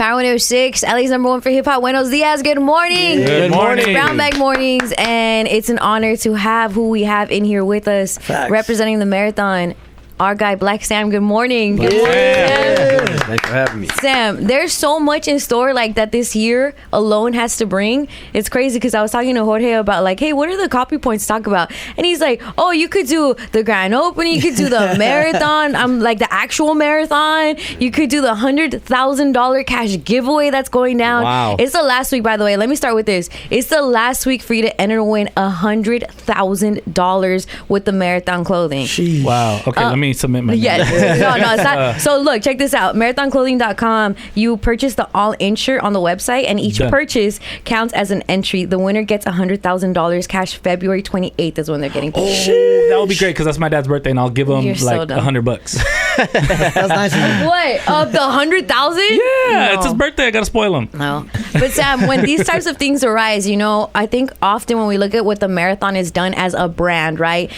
Power 106, LA's number one for hip hop. Buenos dias. Good morning. Good morning. Brown Bag Mornings, and it's an honor to have who we have in here with us, representing the marathon. Our guy Blacc Sam. Good morning. Good morning, Sam. Thanks for having me. Sam, there's so much in store like that this year alone has to bring. It's crazy because I was talking to Jorge about like, hey, what are the copy points to talk about? And he's like, oh, you could do the grand opening, you could do the marathon, like the actual marathon, you could do the $100,000 cash giveaway that's going down. Wow. It's the last week, by the way. Let me start with this. It's the last week for you to enter to win $100,000 with the marathon clothing. Jeez. Wow. Okay, let me submit my name. Yes. No, it's not. So look, check this out. Marathonclothing.com. You purchase the all-in shirt on the website, and each purchase counts as an entry. The winner gets $100,000 cash. February 28th is when they're getting paid. Oh, that would be great because that's my dad's birthday, and I'll give him You're so like dumb. $100. That's nice of you. What? Of the $100,000? Yeah, it's his birthday. I gotta spoil him. No. But Sam, when these types of things arise, you know, I think often when we look at what the marathon is done as a brand, right?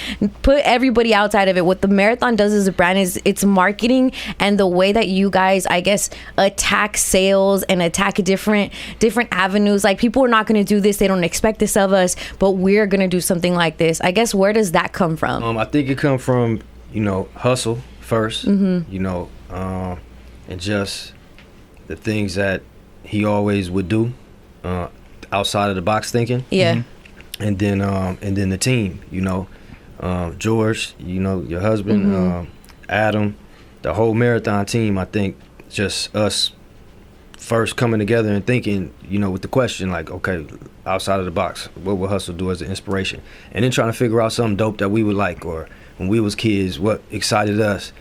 Put everybody outside of it. What the marathon does as a brand is it's marketing, and the way that you guys, I guess, attack sales and attack different avenues. Like, people are not going to do this. They don't expect this of us, but we're going to do something like this. I guess, where does that come from? I think it come from, hustle first, and just the things that he always would do outside of the box thinking. Yeah. And then the team, George, your husband, Adam, the whole marathon team. I think just us first coming together and thinking, with the question like, okay, outside of the box, what would Hustle do as an inspiration? And then trying to figure out something dope that we would like, or when we was kids, what excited us.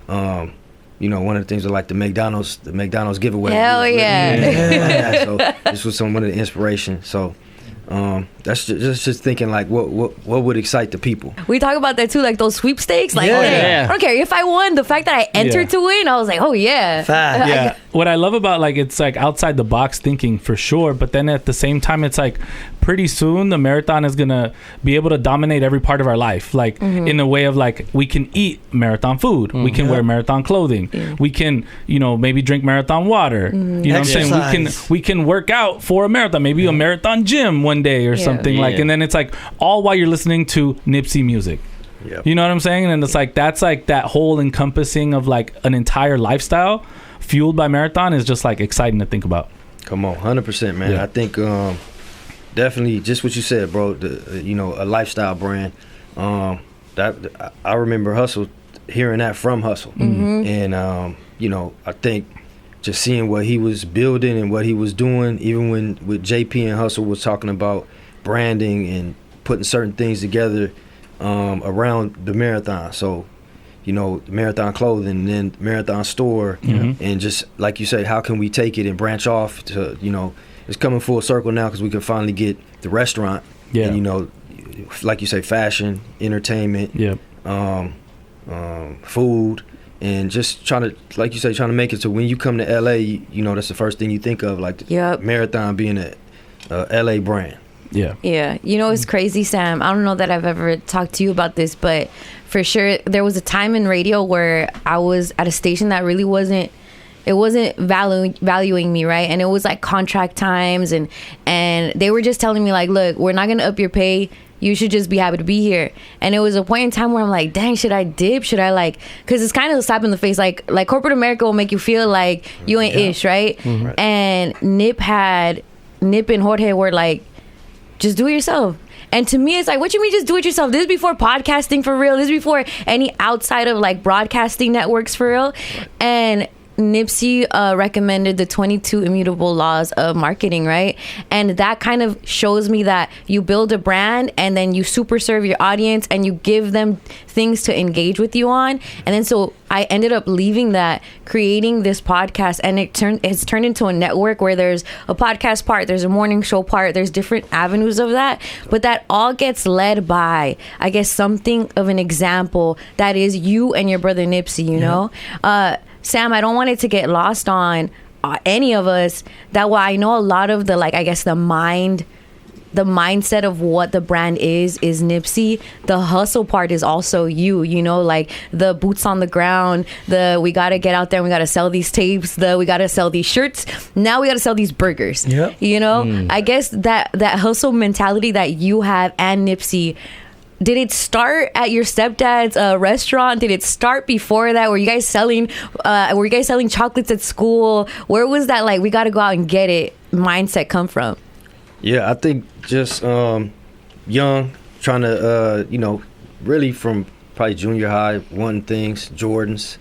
One of the things was like the McDonald's giveaway. Hell yeah. So this was one of the inspiration. So that's just thinking like what would excite the people. We talk about that too, like those sweepstakes. Like, Yeah. I don't care if I won. The fact that I entered to win, I was like, oh yeah. Fact. Yeah. What I love about like it's like outside the box thinking for sure, but then at the same time it's like pretty soon the marathon is gonna be able to dominate every part of our life, like in a way of like we can eat marathon food, we can wear marathon clothing, we can maybe drink marathon water, you know what I'm saying, we can work out for a marathon, maybe a marathon gym one day or something like, and then it's like all while you're listening to Nipsey music. Yep. You know what I'm saying? And it's like that's like that whole encompassing of like an entire lifestyle fueled by marathon is just like exciting to think about. Come on, 100%, man. Yeah. I think definitely just what you said, bro. A lifestyle brand. That I remember Hustle, hearing that from Hustle, and I think just seeing what he was building and what he was doing, even when with JP and Hustle was talking about branding and putting certain things together around the marathon. So, marathon clothing, and then marathon store, and just like you say, how can we take it and branch off to, it's coming full circle now because we can finally get the restaurant, and like you say, fashion, entertainment, food, and just trying to, like you say, trying to make it so when you come to LA, that's the first thing you think of, like the marathon being a LA brand. Yeah. It's crazy, Sam. I don't know that I've ever talked to you about this, but for sure there was a time in radio where I was at a station that really wasn't valuing me, right? And it was like contract times, and they were just telling me like, look, we're not gonna up your pay, you should just be happy to be here. And it was a point in time where I'm like, dang, should I dip? Should I like, because it's kind of a slap in the face, like corporate America will make you feel like you ain't ish, right? And Nip and Jorge were like, just do it yourself. And to me, it's like, what you mean just do it yourself? This is before podcasting for real. This is before any outside of like broadcasting networks for real. And Nipsey recommended the 22 immutable laws of marketing, right? And that kind of shows me that you build a brand and then you super serve your audience and you give them things to engage with you on. And then so I ended up leaving that, creating this podcast, and it's turned into a network where there's a podcast part, there's a morning show part, there's different avenues of that, but that all gets led by, I guess, something of an example that is you and your brother Nipsey, you know? Sam, I don't want it to get lost on any of us that while I know a lot of the, like, I guess the mind the mindset of what the brand is Nipsey. The hustle part is also you know, like the boots on the ground, we gotta get out there and we gotta sell these tapes, we gotta sell these shirts, now we gotta sell these burgers. Yep. You know, I guess that hustle mentality that you have and Nipsey, did it start at your stepdad's restaurant? Did it start before that? Were you guys selling chocolates at school? Where was that, like, we got to go out and get it mindset come from? Yeah, I think just young, trying to, you know, really from probably junior high, wanting things, Jordans.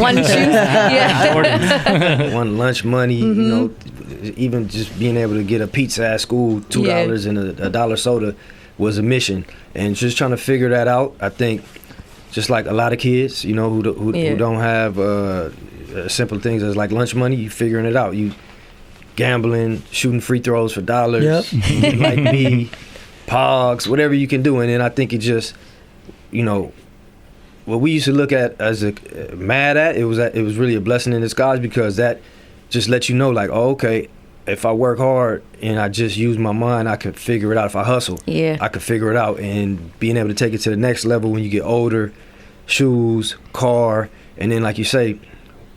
One shoes, yeah. One lunch money, you know, even just being able to get a pizza at school, $2 and a dollar soda was a mission. And just trying to figure that out. I think just like a lot of kids, you know, who don't have simple things as like lunch money, you figuring it out. You gambling, shooting free throws for dollars, like me, pogs, whatever you can do. And then I think it just, you know, what we used to look at as it was really a blessing in disguise, because that just lets you know, like, oh, okay, if I work hard and I just use my mind, I could figure it out. If I hustle, I could figure it out. And being able to take it to the next level when you get older, shoes, car, and then, like you say,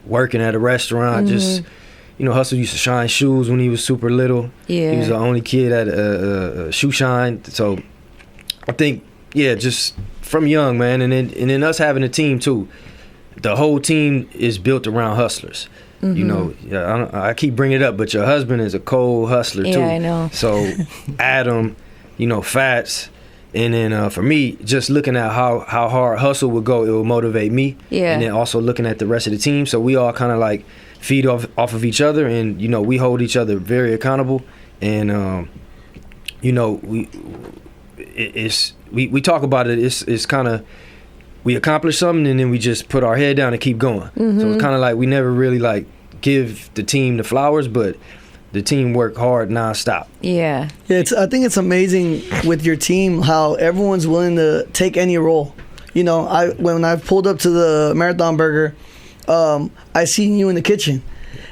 working at a restaurant, just, you know, Hustle used to shine shoes when he was super little. He was the only kid at a shoe shine. So I think, just from young, man, and then us having a team too. The whole team is built around hustlers. You know, I keep bringing it up, but your husband is a cold hustler too. Yeah, I know. So Adam, you know, Fats, and then for me, just looking at how hard Hustle would go, it will motivate me. Yeah. And then also looking at the rest of the team, so we all kind of like feed off of each other, and you know, we hold each other very accountable, and you know, we talk about it. It's kind of, we accomplish something and then we just put our head down and keep going. So it's kind of like we never really like give the team the flowers, but the team work hard nonstop. I think it's amazing with your team how everyone's willing to take any role. You know, when I pulled up to the Marathon Burger, I seen you in the kitchen,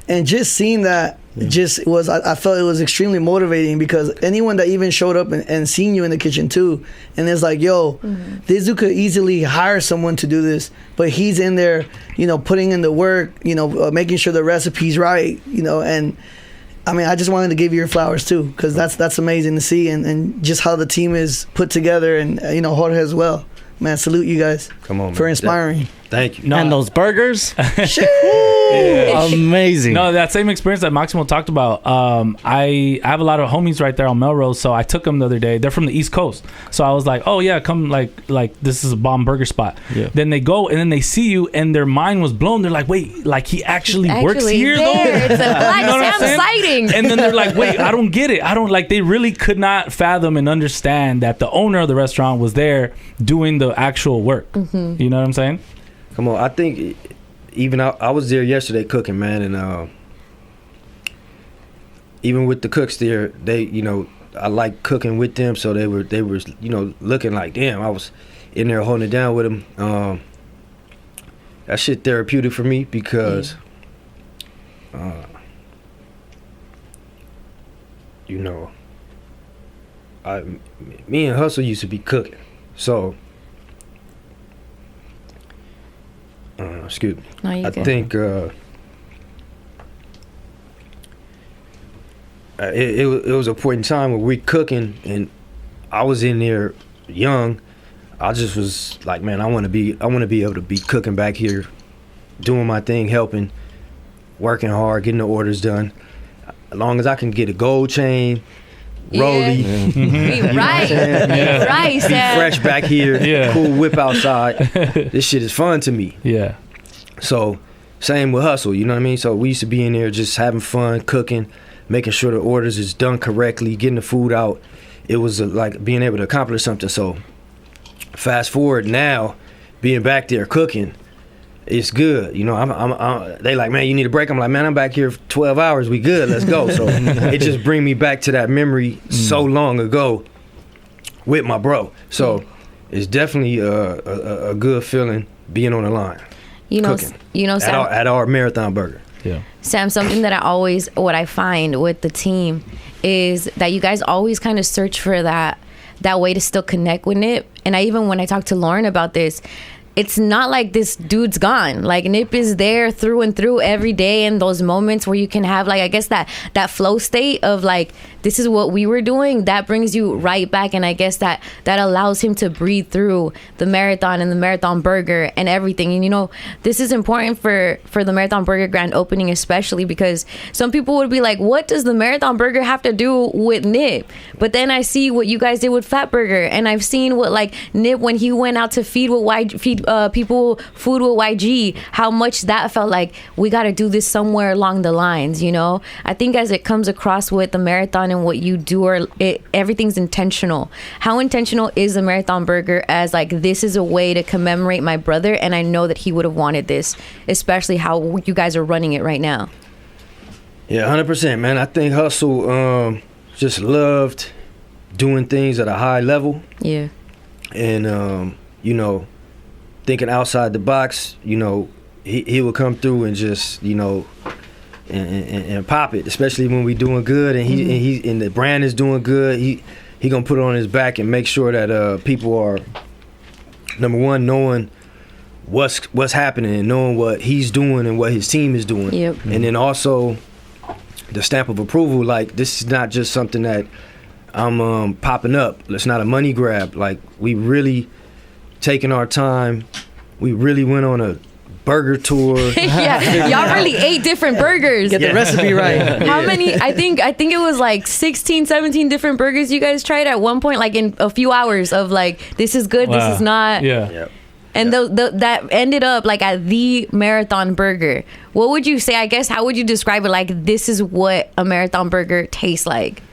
and just seeing that I felt it was extremely motivating, because anyone that even showed up and seen you in the kitchen too, and it's like, yo, this dude could easily hire someone to do this, but he's in there, you know, putting in the work, you know, making sure the recipe's right, you know. And I mean, I just wanted to give you your flowers too, because that's amazing to see, and just how the team is put together, and you know, Jorge as well. Man, salute you guys. Come on, for inspiring. Thank you. No. And those burgers, Yeah. amazing. No, that same experience that Maximo talked about. I have a lot of homies right there on Melrose, so I took them the other day. They're from the East Coast, so I was like, "Oh yeah, come like this is a bomb burger spot." Yeah. Then they go and then they see you, and their mind was blown. They're like, "Wait, like he actually works here though?" It's a Black You know what I'm saying? sighting. And then they're like, "Wait, I don't get it. I don't like." They really could not fathom and understand that the owner of the restaurant was there doing the actual work. You know what I'm saying? Come on, I think even I was there yesterday cooking, man, and even with the cooks there, they, you know, I like cooking with them, so they were, you know, looking like, damn, I was in there holding it down with them. That shit therapeutic for me, because you know, me and Hustle used to be cooking, so excuse me. No, you I good. think it was a point in time where we cooking, and I was in there young. I just was like, man, I want to be able to be cooking back here, doing my thing, helping, working hard, getting the orders done. As long as I can get a gold chain, rollie, Right, be fresh back here, cool whip outside. This shit is fun to me. Yeah. So same with Hustle, you know what I mean? So we used to be in there just having fun, cooking, making sure the orders is done correctly, getting the food out. It was like being able to accomplish something. So fast forward now, being back there cooking, it's good. You know, I'm they like, man, you need a break. I'm like, man, I'm back here for 12 hours. We good. Let's go. So it just bring me back to that memory so long ago with my bro. So it's definitely a good feeling being on the line. You know, cooking Sam, at our Marathon Burger. Yeah. Sam, something that what I find with the team is that you guys always kind of search for that way to still connect with Nip. And when I talked to Lauren about this, it's not like this dude's gone. Like, Nip is there through and through every day, in those moments where you can have, like, I guess that flow state of, like, this is what we were doing, that brings you right back. And I guess that allows him to breathe through the marathon and the marathon burger and everything. And, you know, this is important for the marathon burger grand opening, especially because some people would be like, what does the marathon burger have to do with Nip? But then I see what you guys did with Fat Burger, and I've seen what, like, Nip, when he went out to feed people food with YG, how much that felt like we got to do this somewhere along the lines, you know. I think as it comes across with the marathon and what you do, everything's intentional. How intentional is the marathon burger as, like, this is a way to commemorate my brother, and I know that he would have wanted this, especially how you guys are running it right now? Yeah, 100%, man. I think Hussle just loved doing things at a high level. Yeah. And you know, thinking outside the box. You know, he would come through and just, you know, and pop it, especially when we doing good and and the brand is doing good. He gonna put it on his back and make sure that people are, number one, knowing what's happening and knowing what he's doing and what his team is doing. Yep. And then also the stamp of approval, like, this is not just something that I'm popping up. It's not a money grab. Like, we really taking our time. We really went on a burger tour. Yeah, y'all really ate different burgers. Get the recipe right. How many? I think it was like 16, 17 different burgers you guys tried at one point, like in a few hours of, like, this is good, this is not. Yeah. Yep. And that ended up, like, at the marathon burger. What would you say? I guess, how would you describe it? Like, this is what a marathon burger tastes like.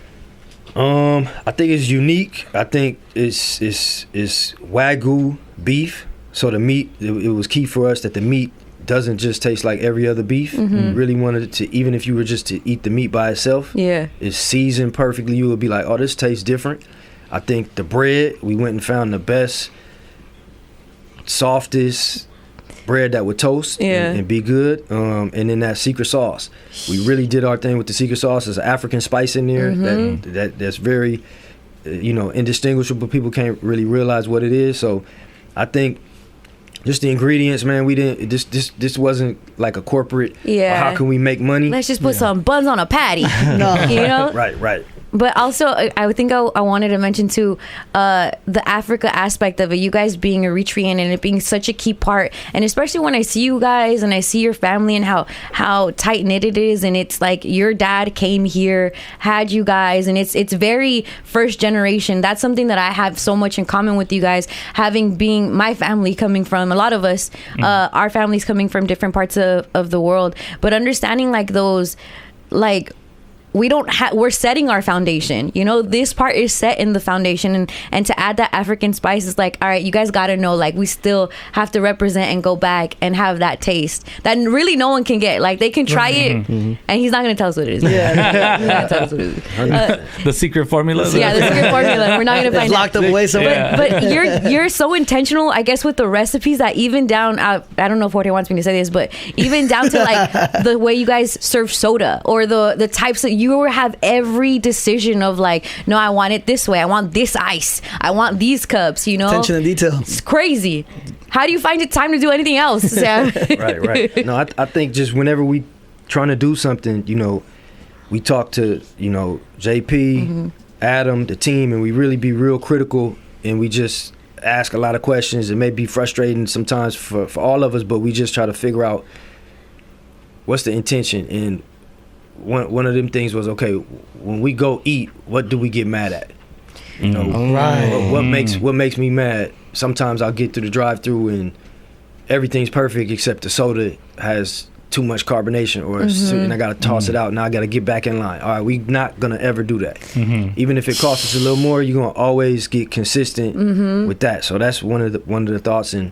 I think it's unique. I think it's Wagyu beef. So the meat, it was key for us that the meat doesn't just taste like every other beef. We really wanted it to, even if you were just to eat the meat by itself, it's seasoned perfectly. You would be like, oh, this tastes different. I think the bread, we went and found the best, softest bread that would toast and be good. And then that secret sauce, we really did our thing with the secret sauce. There's an African spice in there that's very, you know, indistinguishable. People can't really realize what it is. So I think just the ingredients, man, we didn't, this wasn't like a corporate, how can we make money? Let's just put some buns on a patty. No. You know? Right. But also, I think I wanted to mention too, the Africa aspect of it. You guys being Eritrean and it being such a key part, and especially when I see you guys and I see your family and how tight knit it is, and it's like your dad came here, had you guys, and it's very first generation. That's something that I have so much in common with you guys, being my family coming from, a lot of us, our families coming from different parts of the world, but understanding like those, like, we're setting our foundation, you know, this part is set in the foundation, and to add that African spice is like, all right, you guys got to know, like, we still have to represent and go back and have that taste that really no one can get. Like, they can try it and he's not going to tell us what it is. He's not gonna tell us what it is. The secret formula. Yeah, the secret formula. We're not going to find locked up away somewhere. But you're so intentional, I guess, with the recipes that even down, I don't know if Jorge wants me to say this, but even down to like the way you guys serve soda or the types that you have every decision of like, no, I want it this way, I want this ice, I want these cups, you know, attention to detail. It's crazy. How do you find the time to do anything else, Sam? right No, I think just whenever we trying to do something, you know, we talk to, you know, JP, Adam, the team, and we really be real critical, and we just ask a lot of questions. It may be frustrating sometimes for all of us, but we just try to figure out what's the intention. And one of them things was, okay, when we go eat, what do we get mad at? You know, what makes me mad? Sometimes I'll get through the drive-through and everything's perfect except the soda has too much carbonation, or and I gotta toss it out. Now I gotta get back in line. All right, we not gonna ever do that. Even if it costs us a little more, you're gonna always get consistent with that. So that's one of the thoughts, and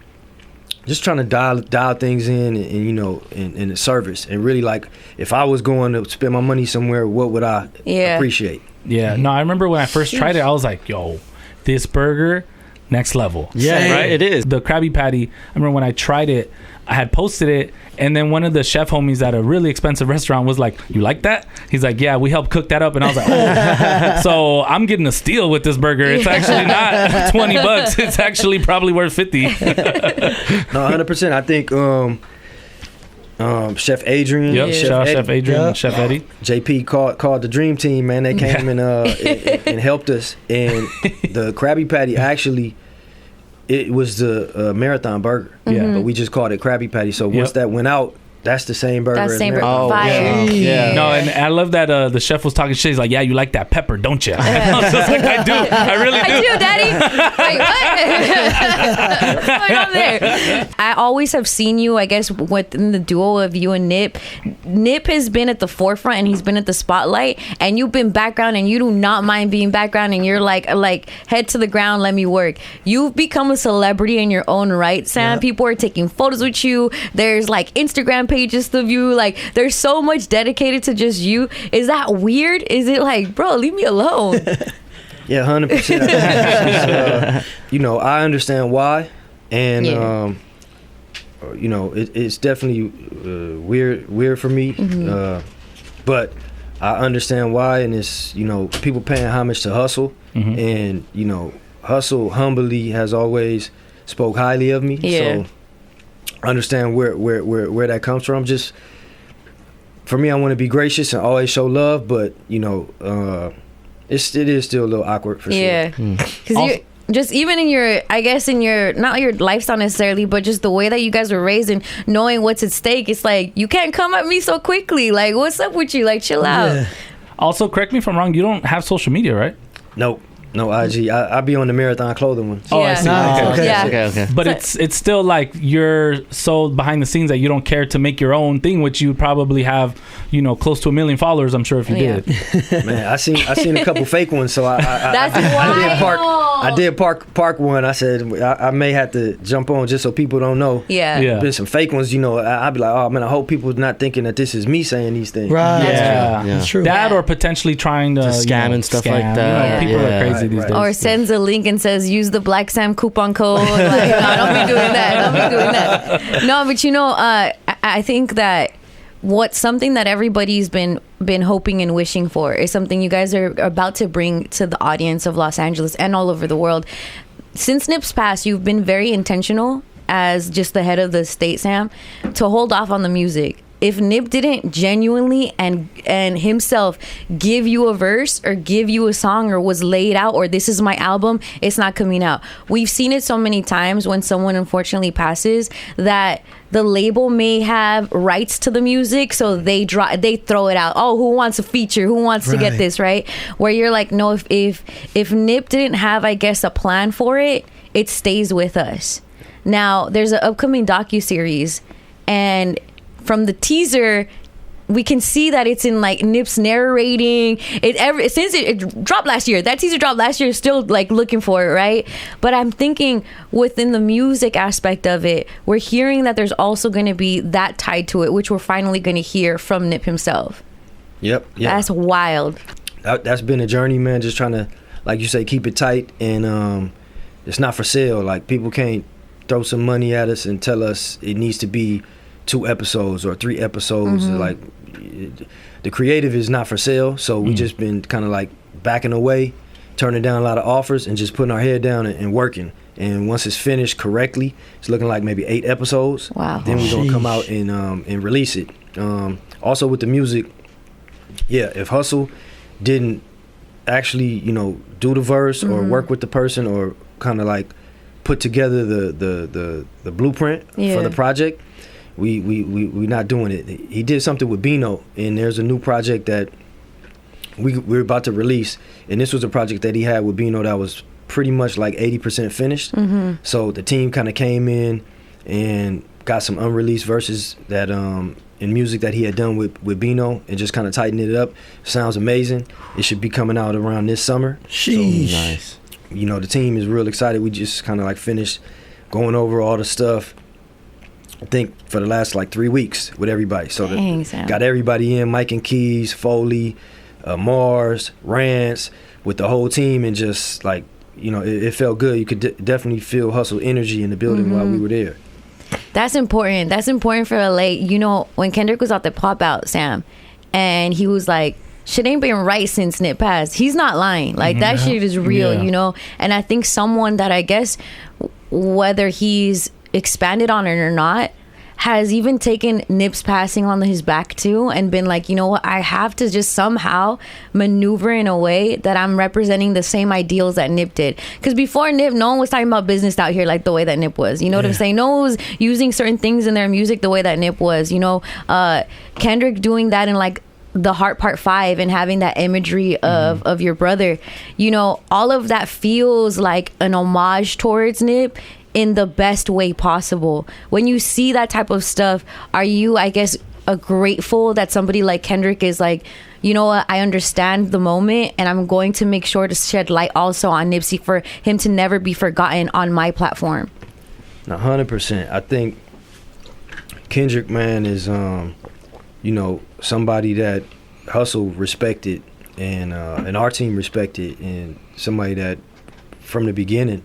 just trying to dial things in, and you know, in the service, and really, like, if I was going to spend my money somewhere, what would I appreciate? Yeah, no, I remember when I first tried it, I was like, yo, this burger, next level. Yeah, right? It is. The Krabby Patty, I remember when I tried it, I had posted it, and then one of the chef homies at a really expensive restaurant was like, "You like that?" He's like, "Yeah, we helped cook that up," and I was like, "Oh." So I'm getting a steal with this burger. It's actually not $20. It's actually probably worth 50. No, 100%. I think Chef Adrian, Yep, Chef Adrian, Yep. Chef Eddie. JP called the dream team, man. They came and helped us. And the Krabby Patty, actually, it was the marathon burger. Yeah. But we just called it Krabby Patty. So once that went out, that's the same burger. That's as same burger. Marathon. Fire. Yeah. No, and I love that the chef was talking shit. He's like, "Yeah, you like that pepper, don't you?" I was just like, "I do. I really do." I do, Daddy. Wait, what? What's going on there? I always have seen you, I guess, within the duo of you and Nip. Nip has been at the forefront and he's been at the spotlight, and you've been background, and you do not mind being background, and you're like head to the ground, let me work. You've become a celebrity in your own right, Sam. Yep. People are taking photos with you. There's like Instagram pages of you. Like, there's so much dedicated to just you. Is that weird? Is it like, bro, leave me alone? Yeah, 100%. You know, I understand why, and you know, it's definitely weird for me, but I understand why, and it's, you know, people paying homage to Hussle, and you know, Hussle humbly has always spoke highly of me, so I understand where that comes from. Just for me, I want to be gracious and always show love, but you know, it is still a little awkward for Yeah, because you just even in your, I guess in your, not your lifestyle necessarily, but just the way that you guys were raised and knowing what's at stake, it's like, you can't come at me so quickly. Like, what's up with you? Like, chill out. Yeah. Also, correct me if I'm wrong, you don't have social media, right? Nope. No IG. I be on the Marathon Clothing one. Oh, I see. Nice. Okay. Yeah. Okay. But it's still like you're so behind the scenes that you don't care to make your own thing, which you probably have, you know, close to 1 million followers. I'm sure if you did. Man, I seen a couple fake ones, so That's I did park one. I said I may have to jump on just so people don't know. Yeah. Yeah. Been some fake ones, you know. I'd be like, oh man, I hope people not thinking that this is me saying these things. Right. Yeah. That's true. That Yeah. or potentially trying to scam and stuff like that. You know, people Yeah. are crazy these Right. days. Or sends a link and says, use the Blacc Sam coupon code. Like, no, don't be doing that. Don't be doing that. No, but you know, I think that what's something that everybody's been hoping and wishing for is something you guys are about to bring to the audience of Los Angeles and all over the world. Since Nip's passed, you've been very intentional as just the head of the state, Sam, to hold off on the music. If Nip didn't genuinely and himself give you a verse or give you a song or was laid out or this is my album, it's not coming out. We've seen it so many times when someone unfortunately passes that the label may have rights to the music, so they throw it out. Oh, who wants a feature? Who wants to get Right. this, right? Where you're like, no, if Nip didn't have, I guess, a plan for it, it stays with us. Now, there's an upcoming docuseries, and from the teaser, we can see that it's in like Nip's narrating it. Since it dropped last year, that teaser dropped last year, still like looking for it, right? But I'm thinking within the music aspect of it, we're hearing that there's also going to be that tied to it, which we're finally going to hear from Nip himself. Yep. That's wild. That's been a journey, man. Just trying to, like you say, keep it tight, and it's not for sale. Like, people can't throw some money at us and tell us it needs to be 2 episodes or 3 episodes. Like, the creative is not for sale, so we just been kind of like backing away, turning down a lot of offers, and just putting our head down and working. And once it's finished correctly, it's looking like maybe 8 episodes. Wow. Then we're gonna come out and release it. Also with the music, if Hussle didn't actually, you know, do the verse or work with the person or kind of like put together the blueprint for the project, we not doing it. He did something with Bino, and there's a new project that we're about to release, and this was a project that he had with Bino that was pretty much like 80% finished. So the team kind of came in and got some unreleased verses that in music that he had done with Bino, and just kind of tightened it up. Sounds amazing. It should be coming out around this summer. Sheesh. Nice. You know, the team is real excited. We just kind of like finished going over all the stuff, I think, for the last like 3 weeks with everybody. So Dang, Sam. got everybody in, Mike and Keys, Foley, Mars, Rance, with the whole team, and just like, you know, it felt good. You could definitely feel Hussle energy in the building while we were there. That's important. That's important for LA. You know, when Kendrick was out the Pop Out, Sam, and he was like, shit ain't been right since Nip passed. He's not lying. Like, that shit is real, you know? And I think someone that, I guess, whether he's expanded on it or not, has even taken Nip's passing on his back too, and been like, you know what, I have to just somehow maneuver in a way that I'm representing the same ideals that Nip did. Because before Nip, no one was talking about business out here like the way that Nip was. You know what I'm saying? No one was using certain things in their music the way that Nip was. You know, Kendrick doing that in like the Heart Part 5 and having that imagery of your brother. You know, all of that feels like an homage towards Nip in the best way possible. When you see that type of stuff, are you, I guess, grateful that somebody like Kendrick is like, you know what, I understand the moment, and I'm going to make sure to shed light also on Nipsey for him to never be forgotten on my platform? 100%. I think Kendrick, man, is you know, somebody that Hussle respected, and our team respected, and somebody that from the beginning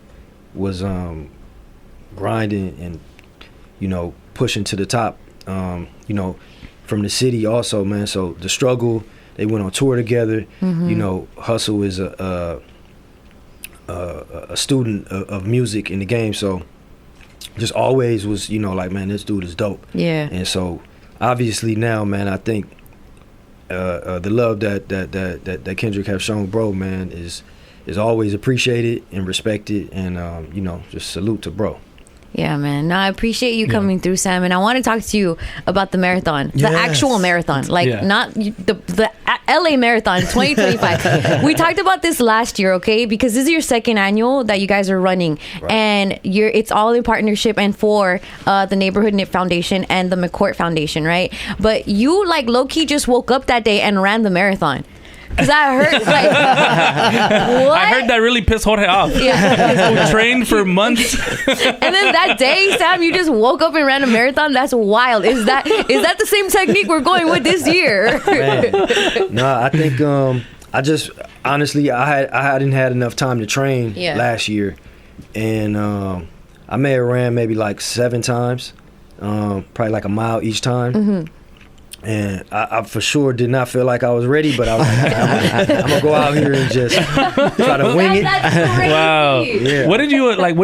was grinding and, you know, pushing to the top, you know, from the city also, man. So the struggle, they went on tour together. You know, Hussle is a student of music in the game, so just always was, you know, like, man, this dude is dope. Yeah. And so obviously now, man, I think the love that Kendrick have shown, bro, man, is always appreciated and respected, and you know, just salute to bro. Yeah, man. No, I appreciate you coming through, Sam, and I want to talk to you about the marathon, the actual marathon, like not the LA Marathon 2025. We talked about this last year, okay? Because this is your second annual that you guys are running, and it's all in partnership and for the Neighborhood Nip Foundation and the McCourt Foundation, right? But you like low key just woke up that day and ran the marathon. Because I heard, like, what? I heard that really pissed Jorge off. Yeah. We trained for months. And then that day, Sam, you just woke up and ran a marathon? That's wild. Is that the same technique we're going with this year? No, I think I just honestly I hadn't had enough time to train last year, and I may have ran maybe like 7 times, probably like a mile each time. And I for sure did not feel like I was ready, but I was like, I'm gonna go out here and just try to wing it. Wow. Yeah. What do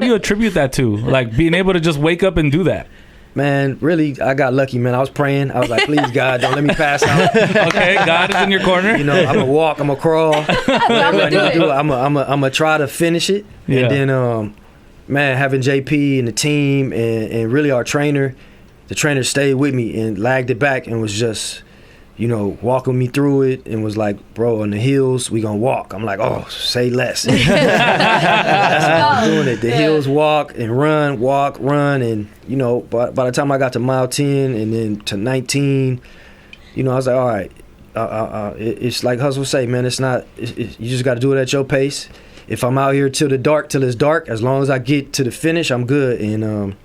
you attribute that to? Like being able to just wake up and do that? Man, really, I got lucky, man. I was praying. I was like, please, God, don't let me pass out. Okay, God is in your corner. You know, I'm gonna walk, I'm gonna crawl. Whatever I need to do, I'm gonna try to finish it. Yeah. And then, man, having JP and the team and really our trainer. The trainer stayed with me and lagged it back and was just, you know, walking me through it and was like, bro, on the hills, we gonna walk. I'm like, oh, say less. That's how I'm doing it. The hills, walk and run, walk, run. And, you know, by the time I got to mile 10 and then to 19, you know, I was like, all right, it's like Hussle say, man, it's not, you just got to do it at your pace. If I'm out here till it's dark, as long as I get to the finish, I'm good. And,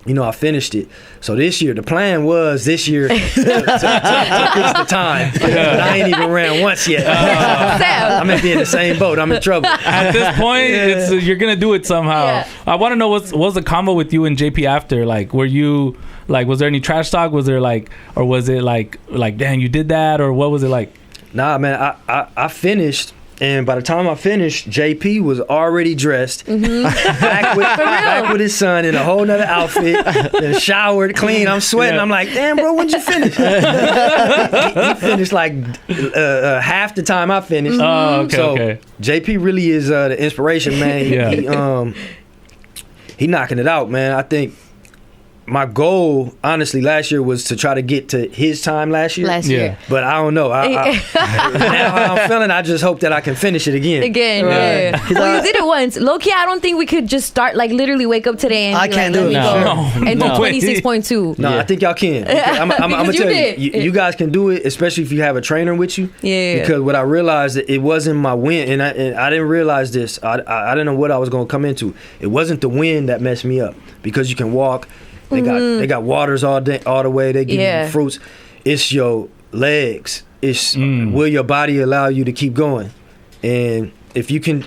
you know, I finished it. So this year, the plan was to fix the time. But I ain't even ran once yet. I may be in the same boat. I'm in trouble. At this point, you're going to do it somehow. Yeah. I want to know what was the combo with you and JP after? Like, were you, like, was there any trash talk? Was there, like, or was it like, dang, you did that? Or what was it like? Nah, man, I finished. And by the time I finished, JP was already dressed, back with his son in a whole nother outfit, then showered, clean. I'm sweating. I'm like, damn, bro, when'd you finish? he finished like half the time I finished. Oh, okay, so okay. JP really is the inspiration, man. He knocking it out, man. I think my goal, honestly, last year was to try to get to his time last year. Yeah. But I don't know. Now how I'm feeling, I just hope that I can finish it again. Yeah. Well, you did it once. Low-key, I don't think we could just start, like, literally wake up today and I can't do it. And do 26.2. No, I think y'all can. I'm going to tell you, you guys can do it, especially if you have a trainer with you. Yeah. Because what I realized, it wasn't my win, and I didn't realize this. I didn't know what I was going to come into. It wasn't the wind that messed me up, because you can walk. They got waters all the way. They give you fruits. It's your legs. It's will your body allow you to keep going? And if you can,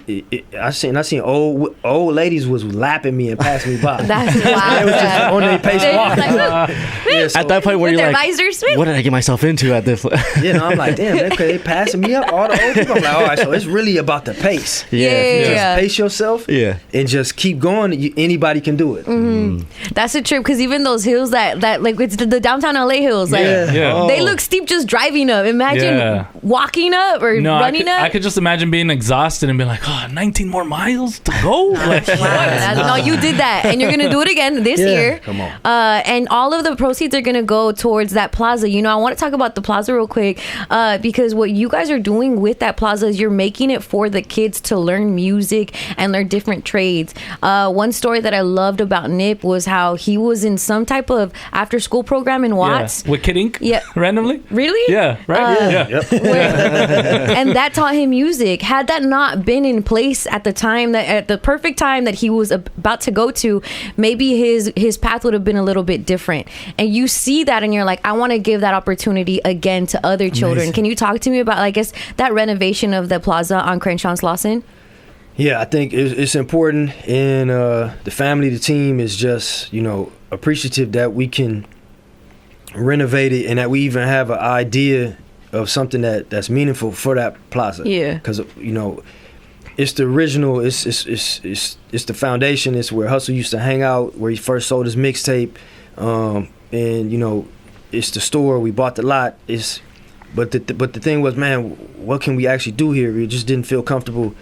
I seen old ladies was lapping me and passing me by. That's wild. It was just on their pace walking. At that point where With you're their like, visors, what did I get myself into at this? I'm like, damn, they passing me up. All the old people. I'm like, all right, so it's really about the pace. Yeah. Just pace yourself. Yeah. And just keep going. Anybody can do it. That's a trip, because even those hills that like it's the downtown LA hills, like they look steep just driving up. Imagine walking up or running up. I could just imagine being exhausted and being like, 19 more miles to go. Like, No, you did that, and you're gonna do it again this year. Come on. And all of the proceeds are gonna go towards that plaza. I want to talk about the plaza real quick, because what you guys are doing with that plaza is you're making it for the kids to learn music and learn different trades. One story that I loved about Nip was how he was in some type of after school program in Watts. with Kid Ink. Yeah. Randomly. Really? Yeah. Right. And that taught him music. Had that not been in place at the time, that at the perfect time that he was about to go to, maybe his path would have been a little bit different. And you see that and you're like, I want to give that opportunity again to other children. Amazing. Can you talk to me about, I guess, that renovation of the plaza on Crenshaw and Slauson? Yeah, I think it's important, and the family, the team is just, appreciative that we can renovate it and that we even have an idea of something that's meaningful for that plaza. Yeah. Because, it's the original, it's the foundation, it's where Hussle used to hang out, where he first sold his mixtape, and, it's the store, we bought the lot, but the thing was, man, what can we actually do here? We just didn't feel comfortable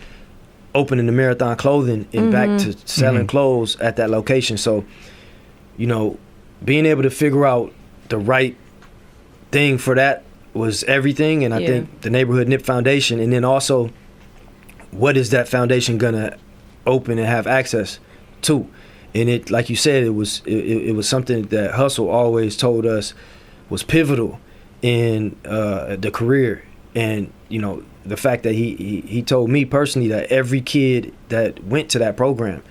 opening the Marathon Clothing and back to selling clothes at that location. So, being able to figure out the right thing for that was everything. And I think the Neighborhood Nip Foundation, and then also what is that foundation gonna open and have access to? And it, like you said, it was something that Hussle always told us was pivotal in the career. And the fact that he told me personally that every kid that went to that program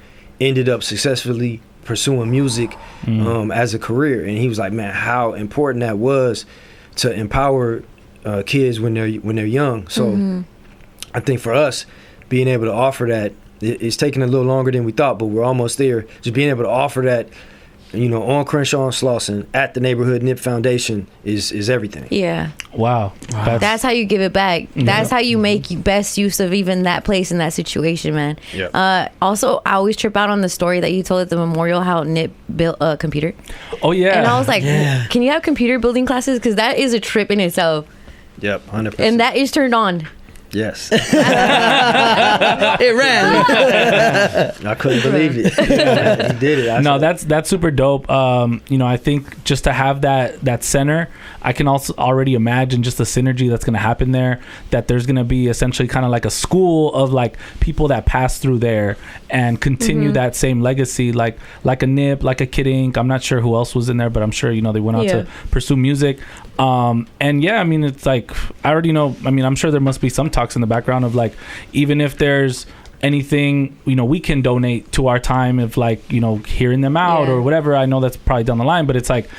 ended up successfully pursuing music as a career. And he was like, man, how important that was to empower kids when they're young. So I think for us, being able to offer that, it's taking a little longer than we thought, but we're almost there. Just being able to offer that, on Crenshaw and Slauson at the Neighborhood Nip Foundation is everything. Yeah. Wow. That's how you give it back. That's how you make best use of even that place in that situation, man. Yeah. Also, I always trip out on the story that you told at the memorial, how Nip built a computer. Oh, yeah. And I was like, can you have computer building classes? Because that is a trip in itself. Yep, 100%. And that is turned on. Yes. It ran. I couldn't believe it. Yeah, he did it. No, that's super dope. I think just to have that center, I can also already imagine just the synergy that's going to happen there, that there's going to be essentially kind of like a school of like people that pass through there and continue that same legacy, like a Nip, like a Kid Ink. I'm not sure who else was in there, but I'm sure, they went out to pursue music. It's like, I already know, I'm sure there must be some talks in the background of like, even if there's anything, we can donate to our time of like, hearing them out or whatever. I know that's probably down the line, but it's like,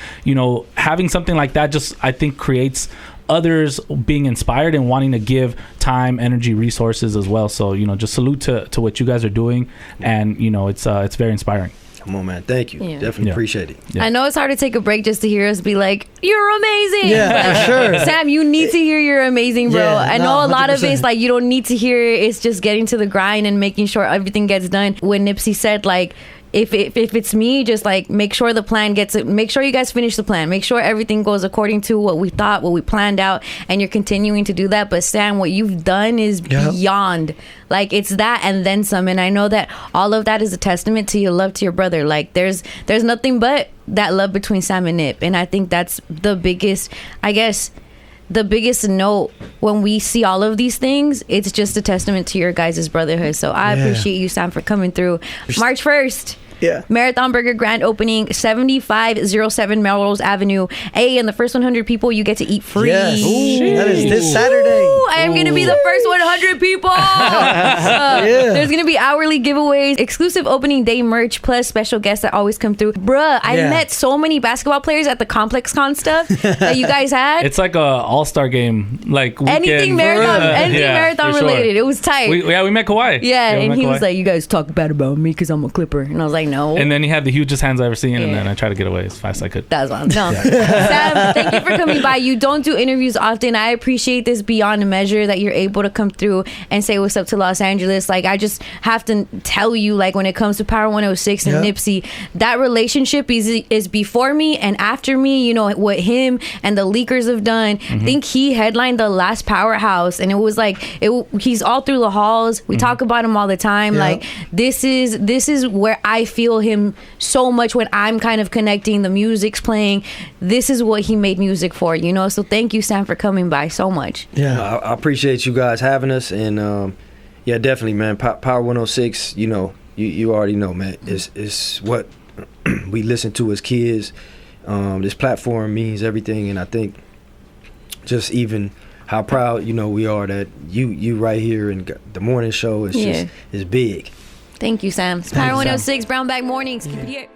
having something like that just, I think, creates others being inspired and wanting to give time, energy, resources as well. So, just salute to what you guys are doing. And, it's very inspiring. Come on, man. Thank you. Definitely appreciate it. Yeah. I know it's hard to take a break just to hear us be like, you're amazing. Yeah, for sure. Sam, you need to hear you're amazing, bro. I know a lot of it's like you don't need to hear it. It's just getting to the grind and making sure everything gets done. When Nipsey said, like, if it's me, just like make sure the plan make sure you guys finish the plan, make sure everything goes according to what we thought, what we planned out, and you're continuing to do that. But Sam, what you've done is beyond, like, it's that and then some. And I know that all of that is a testament to your love to your brother. Like there's nothing but that love between Sam and Nip, and I think that's the biggest, the biggest note when we see all of these things. It's just a testament to your guys' brotherhood. So I appreciate you, Sam, for coming through. March 1st. Yeah. Marathon Burger grand opening, 7507 Melrose Avenue. Hey, and the first 100 people, you get to eat free. Yes. Ooh, that is this Saturday. Ooh, I am gonna be the first 100 people. There's gonna be hourly giveaways, exclusive opening day merch, plus special guests that always come through. Bruh, I met so many basketball players at the Complex Con stuff that you guys had. It's like a all-star game, like weekend. Anything marathon related. It was tight. We met Kawhi. Yeah, and he was like, "You guys talk bad about me because I'm a Clipper," and I was like, "No." And then he had the hugest hands I ever seen, and then I tried to get away as fast as I could. That was awesome. No. Sam, thank you for coming by. You don't do interviews often. I appreciate this beyond measure that you're able to come through and say what's up to Los Angeles. Like, I just have to tell you, like, when it comes to Power 106 and Nipsey, that relationship is before me and after me. You know what him and the Leakers have done. I think he headlined the last Powerhouse, and it was like he's all through the halls. We talk about him all the time. Like, this is where I feel him so much when I'm kind of connecting. The music's playing. This is what he made music for, you know. So thank you, Sam, for coming by so much. I appreciate you guys having us, and definitely, man. Power 106, you know, you already know, man. It's what we listen to as kids. This platform means everything, and I think just even how proud, you know, we are that you right here and the morning show is just is big. Thank you, Sam. It's Power 106 Brown Bag Mornings. Keep it here.